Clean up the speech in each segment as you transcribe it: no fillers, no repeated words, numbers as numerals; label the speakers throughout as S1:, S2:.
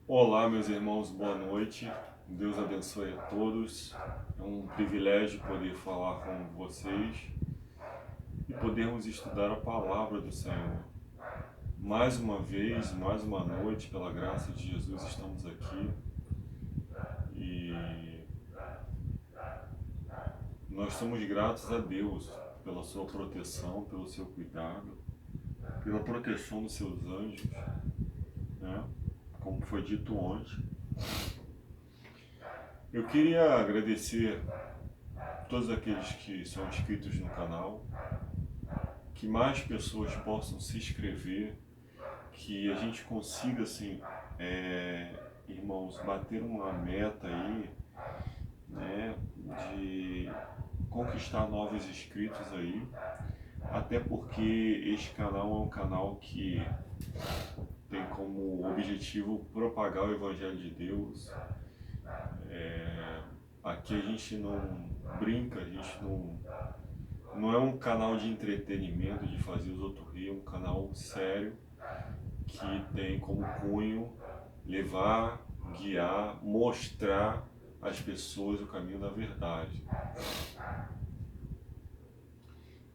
S1: Olá, meus irmãos, boa noite. Deus abençoe a todos. É um privilégio poder falar com vocês e podermos estudar a palavra do Senhor. Mais uma vez, mais uma noite, pela graça de Jesus, estamos aqui e nós somos gratos a Deus pela sua proteção, pelo seu cuidado, pela proteção dos seus anjos, né? Como foi dito ontem. Eu queria agradecer todos aqueles que são inscritos no canal, que mais pessoas possam se inscrever, que a gente consiga, assim, irmãos, bater uma meta aí, né, de conquistar novos inscritos aí, até porque este canal é um canal que tem como objetivo propagar o Evangelho de Deus. Aqui a gente não brinca, a gente não é um canal de entretenimento, de fazer os outros rir, é um canal sério que tem como cunho levar, guiar, mostrar às pessoas o caminho da verdade.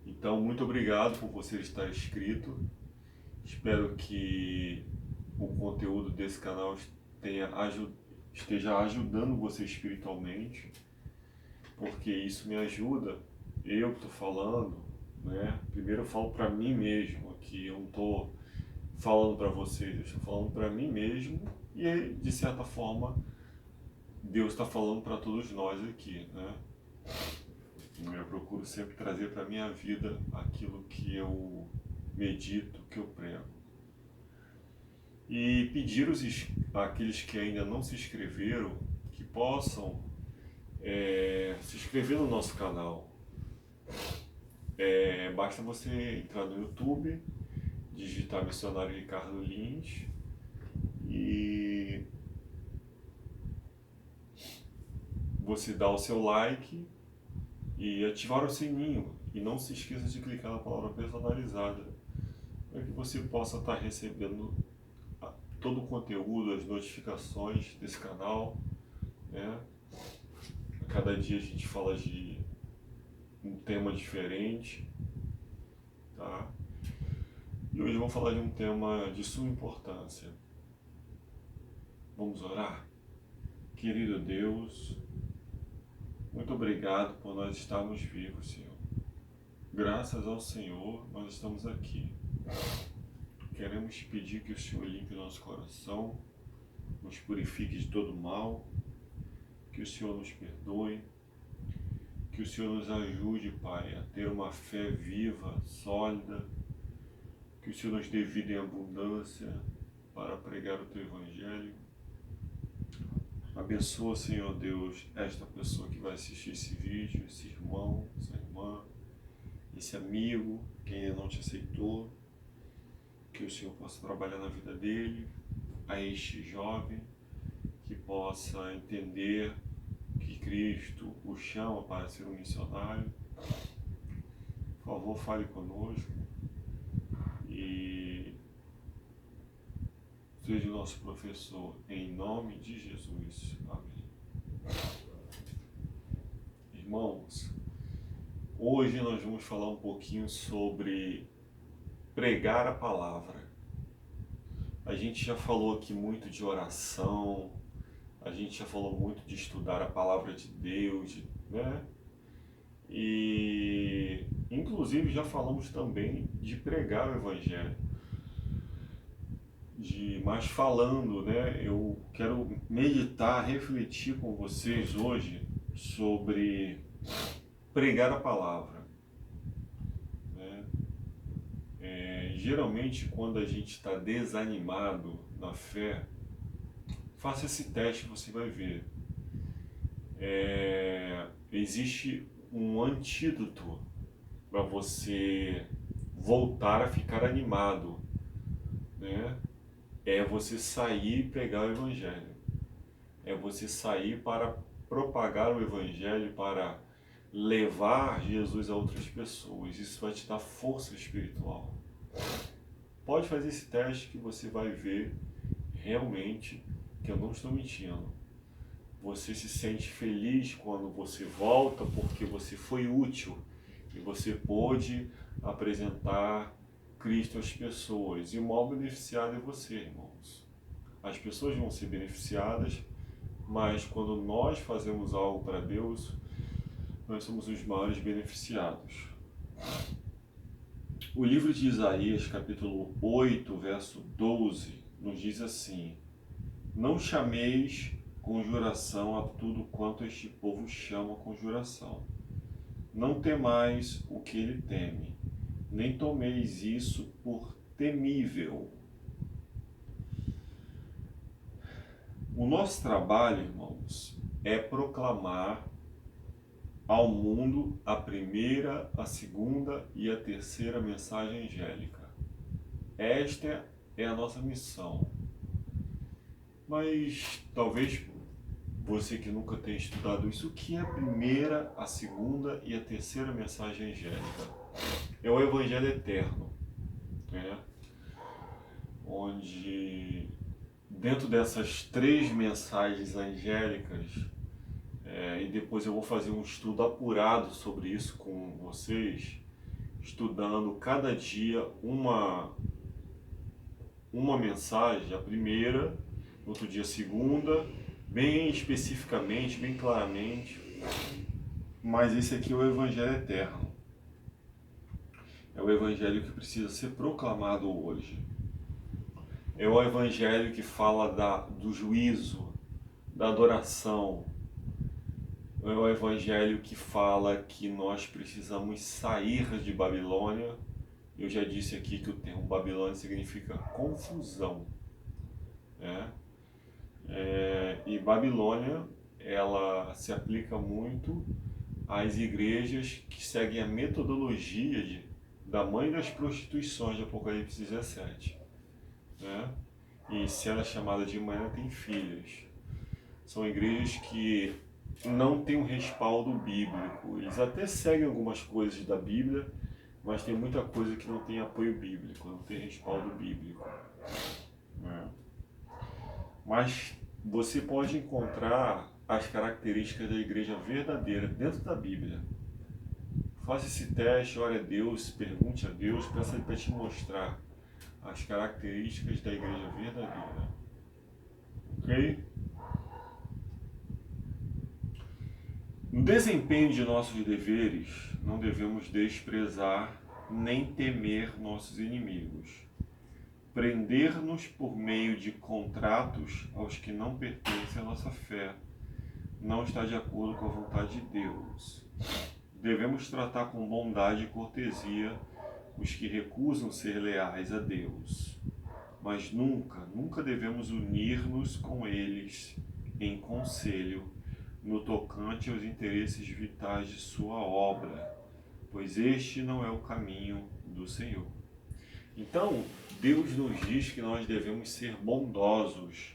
S1: Então, muito obrigado por você estar inscrito. Espero que o conteúdo desse canal esteja ajudando você espiritualmente, porque isso me ajuda. Eu que estou falando, né? Primeiro eu falo para mim mesmo, que eu não estou falando para vocês, eu estou falando para mim mesmo e de certa forma Deus está falando para todos nós aqui, né? Eu procuro sempre trazer para minha vida aquilo que eu medito, que eu prego. E pedir àqueles que ainda não se inscreveram que possam se inscrever no nosso canal. Basta você entrar no YouTube, digitar Missionário Ricardo Lins e você dá o seu like e ativar o sininho. E não se esqueça de clicar na palavra personalizada, para que você possa estar recebendo todo o conteúdo, as notificações desse canal, né? A cada dia a gente fala de um tema diferente, tá? E hoje eu vou falar de um tema de suma importância. Vamos orar? Querido Deus, muito obrigado por nós estarmos vivos, Senhor. Graças ao Senhor, nós estamos aqui. Queremos pedir que o Senhor limpe nosso coração, nos purifique de todo mal, que o Senhor nos perdoe, que o Senhor nos ajude, Pai, a ter uma fé viva, sólida, que o Senhor nos dê vida em abundância para pregar o Teu Evangelho. Abençoa, Senhor Deus, esta pessoa que vai assistir esse vídeo, esse irmão, essa irmã, esse amigo que ainda não te aceitou, que o Senhor possa trabalhar na vida dele, a este jovem, que possa entender que Cristo o chama para ser um missionário. Por favor, fale conosco e seja o nosso professor, em nome de Jesus. Amém. Irmãos, hoje nós vamos falar um pouquinho sobre pregar a palavra. A gente já falou aqui muito de oração, a gente já falou muito de estudar a palavra de Deus, né? E inclusive já falamos também de pregar o Evangelho. Mas falando, né? Eu quero meditar, refletir com vocês hoje sobre pregar a palavra. Né? Geralmente quando a gente está desanimado na fé, faça esse teste, você vai ver. Existe um antídoto para você voltar a ficar animado, né? É você sair e pregar o Evangelho. É você sair para propagar o Evangelho, para levar Jesus a outras pessoas. Isso vai te dar força espiritual. Pode fazer esse teste que você vai ver realmente que eu não estou mentindo. Você se sente feliz quando você volta porque você foi útil e você pôde apresentar Cristo às pessoas. E o maior beneficiado é você, irmãos. As pessoas vão ser beneficiadas, mas quando nós fazemos algo para Deus, nós somos os maiores beneficiados. O livro de Isaías, capítulo 8, verso 12, nos diz assim: não chameis conjuração a tudo quanto este povo chama conjuração. Não temais o que ele teme, nem tomeis isso por temível. O nosso trabalho, irmãos, é proclamar ao mundo a primeira, a segunda e a terceira mensagem angélica. Esta é a nossa missão. Mas talvez você que nunca tenha estudado isso, o que é a primeira, a segunda e a terceira mensagem angélica? É o Evangelho Eterno, né? Onde dentro dessas 3 mensagens angélicas, e depois eu vou fazer um estudo apurado sobre isso com vocês, estudando cada dia uma mensagem, a primeira, outro dia a segunda, bem especificamente, bem claramente, mas esse aqui é o Evangelho Eterno. É o Evangelho que precisa ser proclamado hoje. É o Evangelho que fala do juízo, da adoração. É o Evangelho que fala que nós precisamos sair de Babilônia. Eu já disse aqui que o termo Babilônia significa confusão, né? E Babilônia, ela se aplica muito às igrejas que seguem a metodologia da mãe das prostituições de Apocalipse 17, né? E se ela é chamada de mãe, ela tem filhas. São igrejas que não têm um respaldo bíblico. Eles até seguem algumas coisas da Bíblia, mas tem muita coisa que não tem apoio bíblico, não tem respaldo bíblico, né? Mas você pode encontrar as características da igreja verdadeira dentro da Bíblia. Faça esse teste, ore a Deus, pergunte a Deus, peça para te mostrar as características da igreja verdadeira. Ok? No desempenho de nossos deveres, não devemos desprezar nem temer nossos inimigos. Prender-nos por meio de contratos aos que não pertencem à nossa fé não está de acordo com a vontade de Deus. Devemos tratar com bondade e cortesia os que recusam ser leais a Deus, mas nunca devemos unir-nos com eles em conselho no tocante aos interesses vitais de sua obra, pois este não é o caminho do Senhor. Então, Deus nos diz que nós devemos ser bondosos,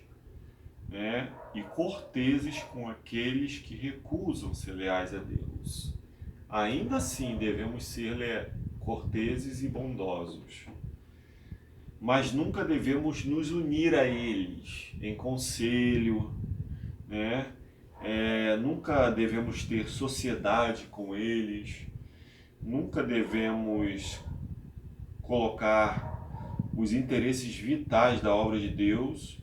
S1: né, e corteses com aqueles que recusam ser leais a Deus. Ainda assim, devemos ser corteses e bondosos, mas nunca devemos nos unir a eles em conselho, né? Nunca devemos ter sociedade com eles, nunca devemos colocar os interesses vitais da obra de Deus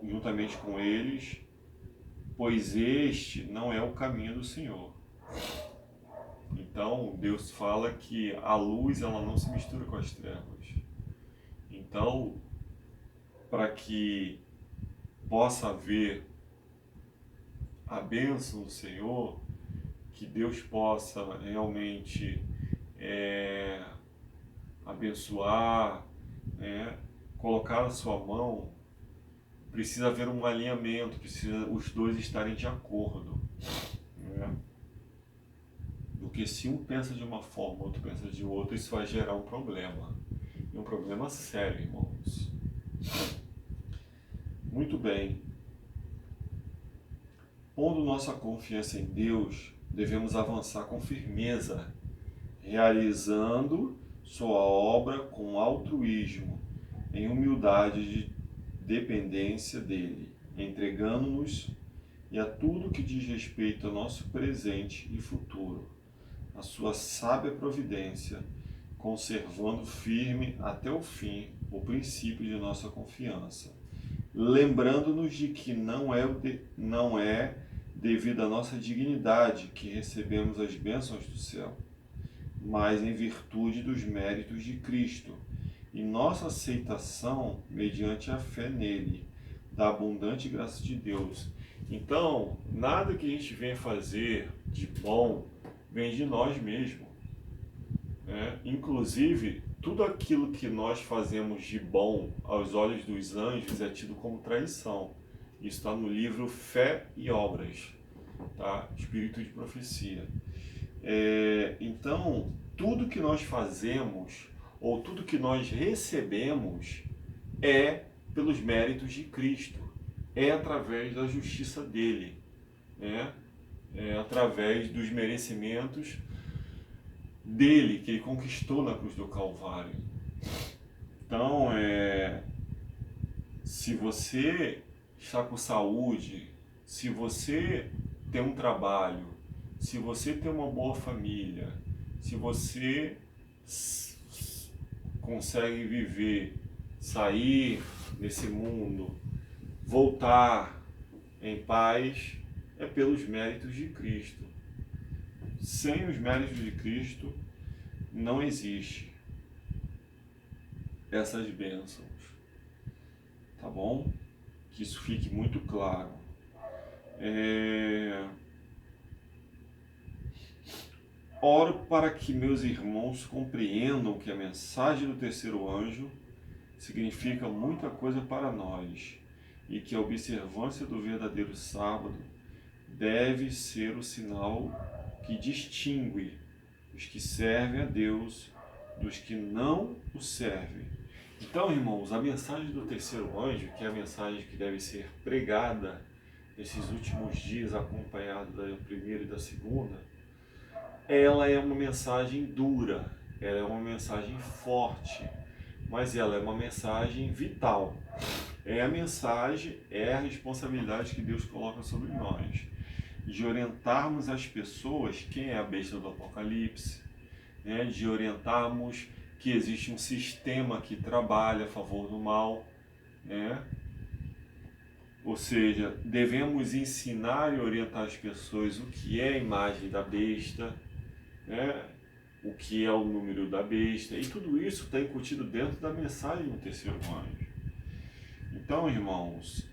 S1: juntamente com eles, pois este não é o caminho do Senhor. Então, Deus fala que a luz ela não se mistura com as trevas. Então, para que possa haver a bênção do Senhor, que Deus possa realmente abençoar, né, colocar a sua mão, precisa haver um alinhamento, precisa os dois estarem de acordo, né? Porque se um pensa de uma forma, outro pensa de outra, isso vai gerar um problema. E um problema sério, irmãos. Muito bem. Pondo nossa confiança em Deus, devemos avançar com firmeza, realizando sua obra com altruísmo, em humildade de dependência dele, entregando-nos e a tudo que diz respeito ao nosso presente e futuro, a sua sábia providência, conservando firme até o fim o princípio de nossa confiança, lembrando-nos de que não é devido à nossa dignidade que recebemos as bênçãos do céu, mas em virtude dos méritos de Cristo, e nossa aceitação mediante a fé nele, da abundante graça de Deus. Então, nada que a gente venha fazer de bom vem de nós mesmos. Inclusive, tudo aquilo que nós fazemos de bom aos olhos dos anjos é tido como traição. Isso está no livro Fé e Obras, tá? Espírito de Profecia. Então, tudo que nós fazemos ou tudo que nós recebemos é pelos méritos de Cristo, é através da justiça dele, é através dos merecimentos dele, que ele conquistou na cruz do Calvário. Então, se você está com saúde, se você tem um trabalho, se você tem uma boa família, se você consegue viver, sair desse mundo, voltar em paz, é pelos méritos de Cristo. Sem os méritos de Cristo, não existe essas bênçãos. Tá bom? Que isso fique muito claro. Oro para que meus irmãos compreendam que a mensagem do terceiro anjo significa muita coisa para nós e que a observância do verdadeiro sábado deve ser o sinal que distingue os que servem a Deus dos que não o servem. Então, irmãos, a mensagem do terceiro anjo, que é a mensagem que deve ser pregada nesses últimos dias, acompanhada da primeira e da segunda, ela é uma mensagem dura, ela é uma mensagem forte, mas ela é uma mensagem vital. É a mensagem, é a responsabilidade que Deus coloca sobre nós, de orientarmos as pessoas quem é a besta do Apocalipse, de orientarmos que existe um sistema que trabalha a favor do mal, ou seja, devemos ensinar e orientar as pessoas o que é a imagem da besta, o que é o número da besta, e tudo isso está incutido dentro da mensagem do terceiro anjo. Então, irmãos,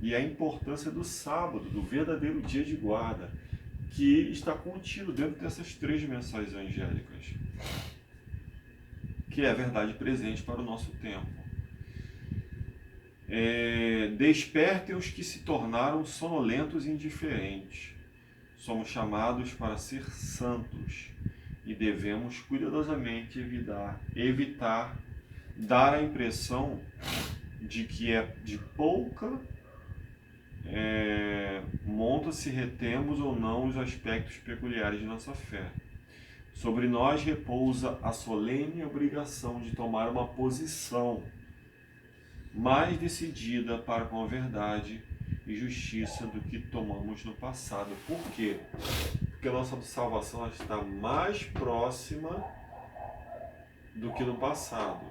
S1: e a importância do sábado, do verdadeiro dia de guarda, que está contido dentro dessas três mensagens angélicas, que é a verdade presente para o nosso tempo. Despertem os que se tornaram sonolentos e indiferentes. Somos chamados para ser santos e devemos cuidadosamente evitar dar a impressão de que é de pouca monta se retemos ou não os aspectos peculiares de nossa fé. Sobre nós repousa a solene obrigação de tomar uma posição mais decidida para com a verdade e justiça do que tomamos no passado. Por quê? Porque a nossa salvação está mais próxima do que no passado.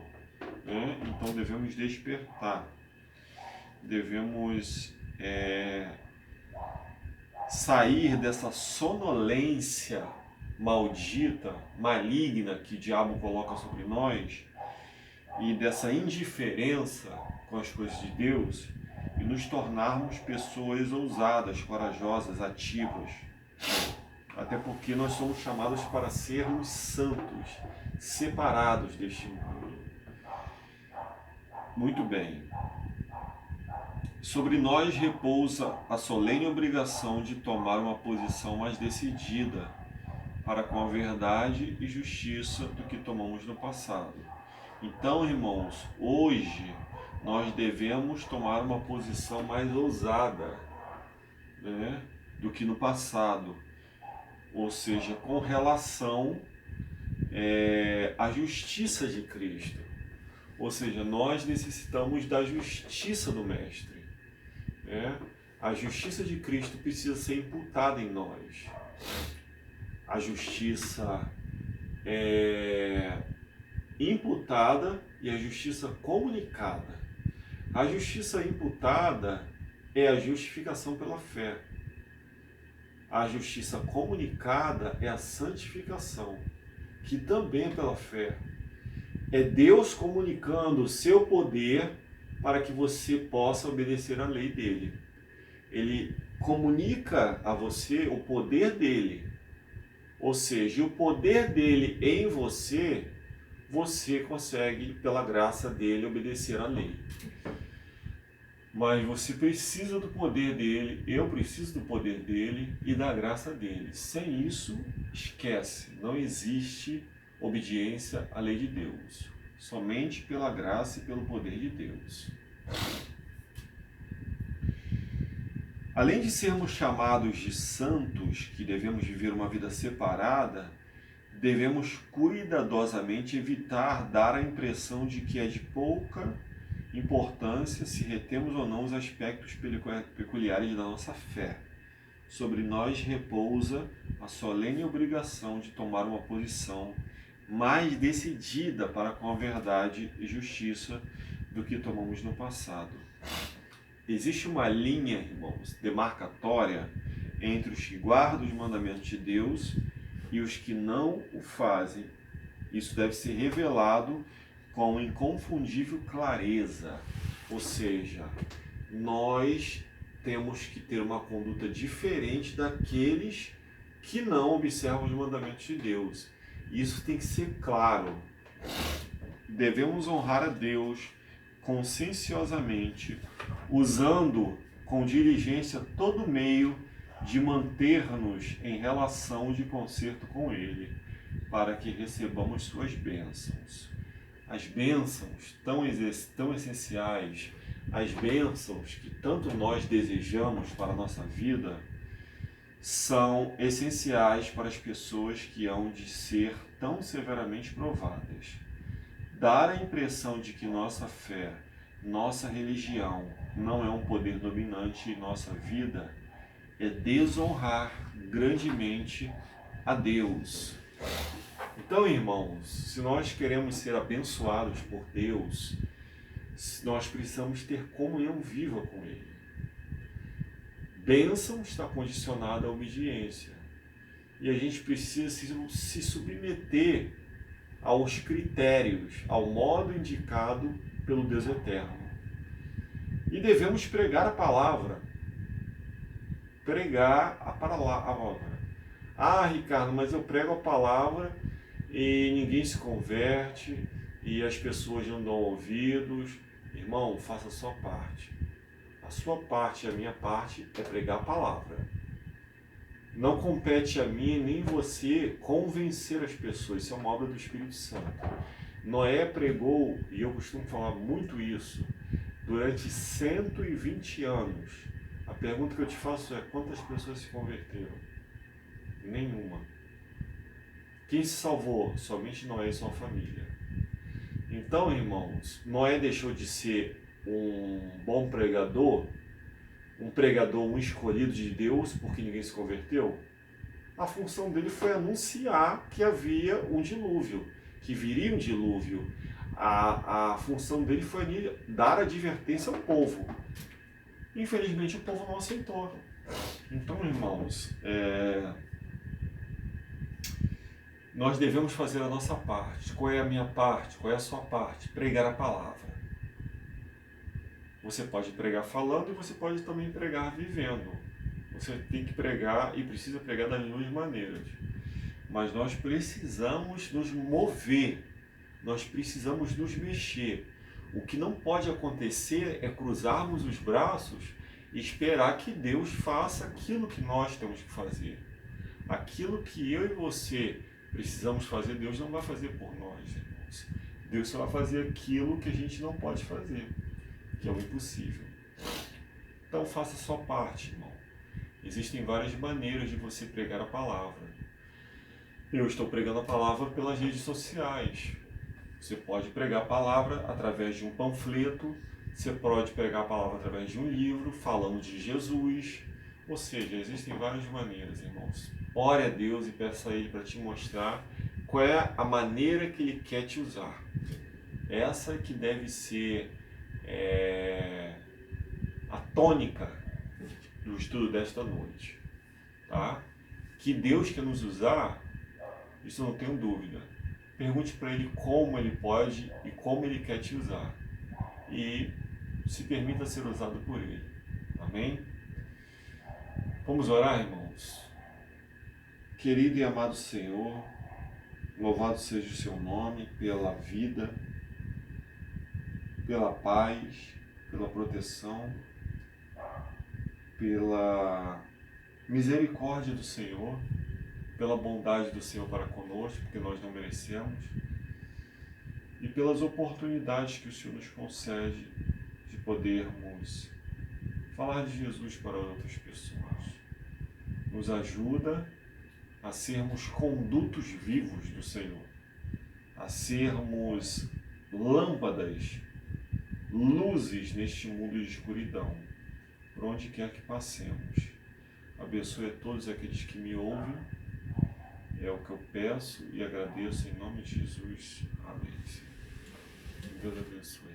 S1: Então devemos despertar, devemos sair dessa sonolência maldita, maligna que o diabo coloca sobre nós e dessa indiferença com as coisas de Deus e nos tornarmos pessoas ousadas, corajosas, ativas. Até porque nós somos chamados para sermos santos, separados deste mundo. Muito bem. Sobre nós repousa a solene obrigação de tomar uma posição mais decidida para com a verdade e justiça do que tomamos no passado. Então, irmãos, hoje nós devemos tomar uma posição mais ousada, do que no passado, ou seja, com relação à justiça de Cristo. Ou seja, nós necessitamos da justiça do Mestre. A justiça de Cristo precisa ser imputada em nós. A justiça imputada e a justiça comunicada. A justiça imputada é a justificação pela fé. A justiça comunicada é a santificação, que também é pela fé. É Deus comunicando o seu poder para que você possa obedecer à lei dele. Ele comunica a você o poder dele. Ou seja, o poder dele em você, você consegue, pela graça dele, obedecer à lei. Mas você precisa do poder dele, eu preciso do poder dele e da graça dele. Sem isso, esquece, não existe obediência à lei de Deus. Somente pela graça e pelo poder de Deus. Além de sermos chamados de santos, que devemos viver uma vida separada, devemos cuidadosamente evitar dar a impressão de que é de pouca importância se retemos ou não os aspectos peculiares da nossa fé. Sobre nós repousa a solene obrigação de tomar uma posição mais decidida para com a verdade e justiça do que tomamos no passado. Existe uma linha, irmãos, demarcatória entre os que guardam os mandamentos de Deus e os que não o fazem. Isso deve ser revelado com inconfundível clareza. Ou seja, nós temos que ter uma conduta diferente daqueles que não observam os mandamentos de Deus. Isso tem que ser claro. Devemos honrar a Deus conscienciosamente, usando com diligência todo meio de manter-nos em relação de concerto com Ele, para que recebamos suas bênçãos. As bênçãos tão essenciais, as bênçãos que tanto nós desejamos para a nossa vida, são essenciais para as pessoas que hão de ser tão severamente provadas. Dar a impressão de que nossa fé, nossa religião não é um poder dominante em nossa vida é desonrar grandemente a Deus. Então, irmãos, se nós queremos ser abençoados por Deus, nós precisamos ter comunhão viva com Ele. Bênção está condicionada à obediência. E a gente precisa se submeter aos critérios, ao modo indicado pelo Deus Eterno. E devemos pregar a palavra. Pregar a palavra. Ah, Ricardo, mas eu prego a palavra e ninguém se converte e as pessoas não dão ouvidos. Irmão, faça a sua parte. A sua parte e a minha parte é pregar a palavra. Não compete a mim nem você convencer as pessoas. Isso é uma obra do Espírito Santo. Noé pregou, e eu costumo falar muito isso, durante 120 anos. A pergunta que eu te faço é: quantas pessoas se converteram? Nenhuma. Quem se salvou? Somente Noé e sua família. Então, irmãos, Noé deixou de ser um bom pregador, um escolhido de Deus, porque ninguém se converteu? A função dele foi anunciar que havia um dilúvio, que viria um dilúvio. A função dele foi dar advertência ao povo. Infelizmente, o povo não aceitou. Então, irmãos, nós devemos fazer a nossa parte. Qual é a minha parte? Qual é a sua parte? Pregar a palavra. Você pode pregar falando e você pode também pregar vivendo. Você tem que pregar e precisa pregar das duas maneiras. Mas nós precisamos nos mover. Nós precisamos nos mexer. O que não pode acontecer é cruzarmos os braços e esperar que Deus faça aquilo que nós temos que fazer. Aquilo que eu e você precisamos fazer, Deus não vai fazer por nós, irmãos. Deus só vai fazer aquilo que a gente não pode fazer, que é o impossível. Então faça a sua parte, irmão. Existem várias maneiras de você pregar a palavra. Eu estou pregando a palavra pelas redes sociais. Você pode pregar a palavra através de um panfleto, Você pode pegar a palavra através de um livro, falando de Jesus. Ou seja, existem várias maneiras, irmãos. Ore a Deus e peça a Ele para te mostrar qual é a maneira que Ele quer te usar. Essa que deve ser a tônica do estudo desta noite. Tá? Que Deus quer nos usar, isso eu não tenho dúvida. Pergunte para Ele como Ele pode e como Ele quer te usar. E se permita ser usado por Ele. Amém? Vamos orar, irmãos? Querido e amado Senhor, louvado seja o seu nome pela vida, pela paz, pela proteção, pela misericórdia do Senhor, pela bondade do Senhor para conosco, porque nós não merecemos, e pelas oportunidades que o Senhor nos concede de podermos falar de Jesus para outras pessoas. Nos ajuda a sermos condutos vivos do Senhor, a sermos lâmpadas, luzes neste mundo de escuridão, por onde quer que passemos. Abençoe a todos aqueles que me ouvem, é o que eu peço e agradeço em nome de Jesus. Amém. Deus abençoe.